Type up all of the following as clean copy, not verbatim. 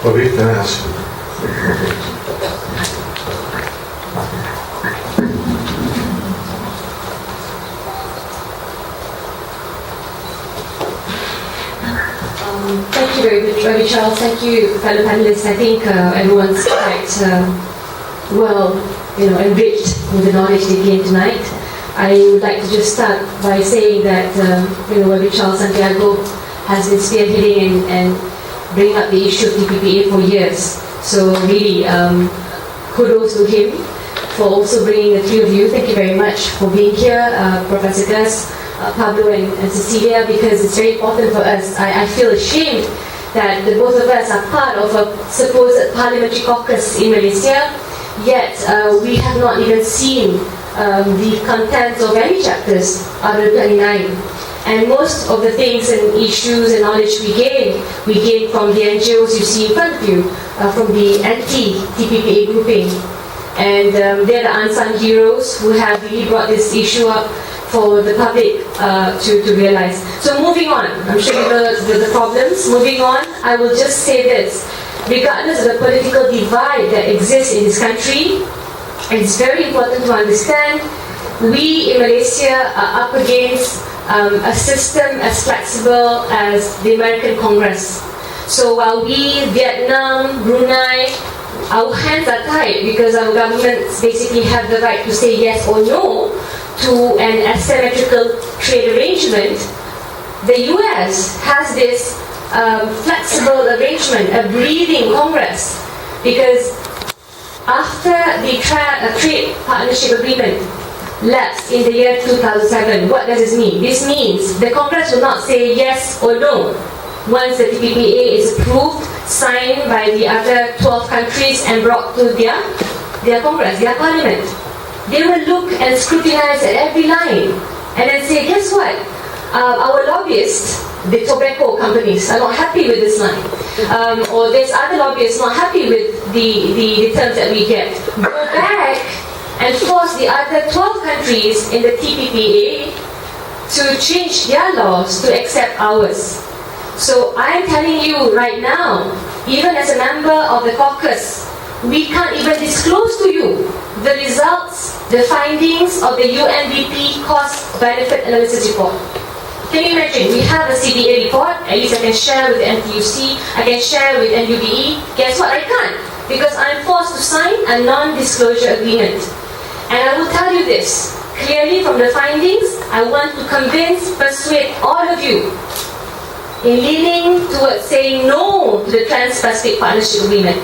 Bobby, can I ask? Thank you very much, Ravi Charles. Thank you, fellow panelists. I think everyone's quite enriched with the knowledge they gained tonight. I would like to just start by saying that Ravi Charles Santiago has been spearheading and bringing up the issue of TPPA for years. So really, kudos to him for also bringing the three of you. Thank you very much for being here, Professor Gus, Pablo and Cecilia, because it's very important for us. I feel ashamed that the both of us are part of a supposed parliamentary caucus in Malaysia, yet we have not even seen the contents of any chapters out of 29. And most of the things and issues and knowledge we gain from the NGOs you see in front of you, from the anti-TPPA grouping. And they're the unsung heroes who have really brought this issue up for the public to realize. So moving on, I'm sure you know the problems. Moving on, I will just say this. Regardless of the political divide that exists in this country, it's very important to understand we in Malaysia are up against a system as flexible as the American Congress. So while we, Vietnam, Brunei, our hands are tied because our governments basically have the right to say yes or no to an asymmetrical trade arrangement, the US has this flexible arrangement, a breathing Congress, because after the trade partnership agreement lapsed in the year 2007, what does this mean? This means the Congress will not say yes or no once the TPPA is approved, signed by the other 12 countries and brought to their Congress, their parliament. They will look and scrutinize at every line and then say, guess what? Our lobbyists, the tobacco companies, are not happy with this line. Or there's other lobbyists not happy with the terms that we get. Go back and force the other 12 countries in the TPPA to change their laws to accept ours. So I'm telling you right now, even as a member of the caucus, we can't even disclose to you the results, the findings of the UNDP cost-benefit analysis report. Can you imagine? We have a CBA report, at least I can share with the NTUC, I can share with NUBE. Guess what? I can't, because I'm forced to sign a non-disclosure agreement. And I will tell you this, clearly from the findings, I want to persuade all of you in leaning towards saying no to the Trans-Pacific Partnership Agreement.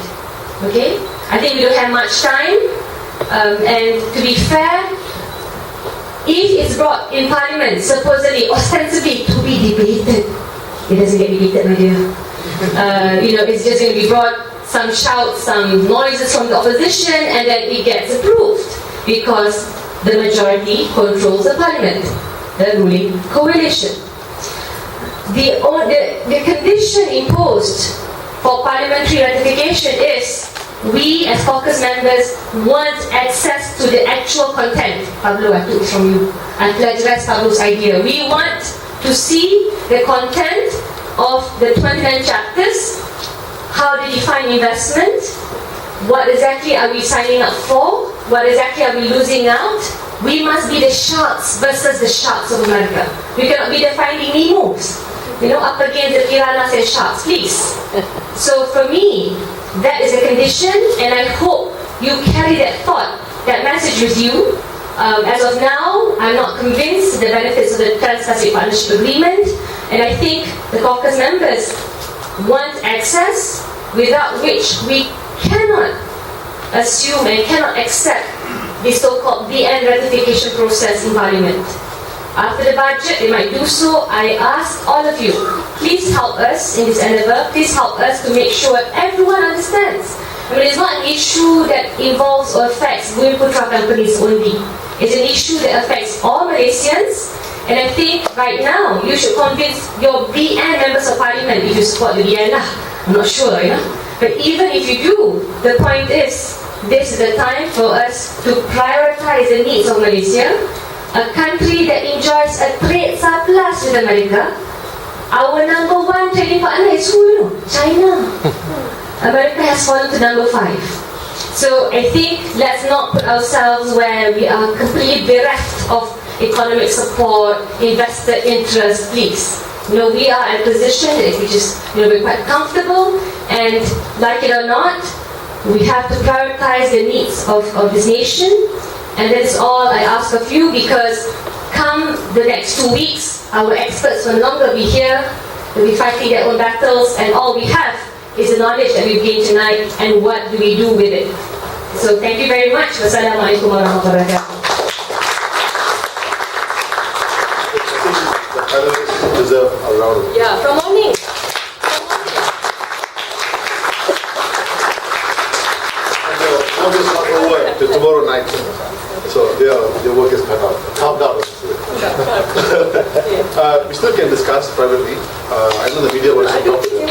Okay? I think we don't have much time, and to be fair, if it's brought in Parliament, supposedly, ostensibly, to be debated, it doesn't get debated, my dear. It's just going to be brought, some shouts, some noises from the opposition, and then it gets approved, because the majority controls the Parliament, the ruling coalition. The condition imposed for parliamentary ratification is we as caucus members want access to the actual content. Pablo, I took from you. I plagiarized Pablo's idea. We want to see the content of the 29 chapters, how they define investment, what exactly are we signing up for, what exactly are we losing out. We must be the sharks versus the sharks of America. We cannot be the Finding Nemos. Up against the piranhas and sharks, please. So for me, that is a condition, and I hope you carry that thought, that message with you. As of now, I'm not convinced of the benefits of the Trans-Pacific Partnership Agreement, and I think the caucus members want access, without which we cannot assume and cannot accept the so-called BN ratification process in Parliament. After the budget, they might do so. I ask all of you, please help us in this endeavor. Please help us to make sure everyone understands. It's not an issue that involves or affects Bumi Putra companies only. It's an issue that affects all Malaysians. And I think right now, you should convince your BN members of Parliament if you support the BN lah. I'm not sure, But even if you do, the point is, this is the time for us to prioritize the needs of Malaysia. A country that enjoys a trade surplus with America. Our number one trading partner is who? China. America has fallen to number 5. So I think let's not put ourselves where we are completely bereft of economic support, investor interest, please. We are in a position which is, we're quite comfortable, and like it or not, we have to prioritize the needs of this nation, and that's all I ask of you, because come the next 2 weeks, our experts will no longer be here, they'll be fighting their own battles, and all we have is the knowledge that we've gained tonight, and what do we do with it. So thank you very much. Wassalamualaikum warahmatullahi wabarakatuh. The panelists deserve a round of applause. Yeah, from morning. And the work is not over till tomorrow night. So your work is cut out. Carved out. We still can discuss privately. I know the media wants to talk to you.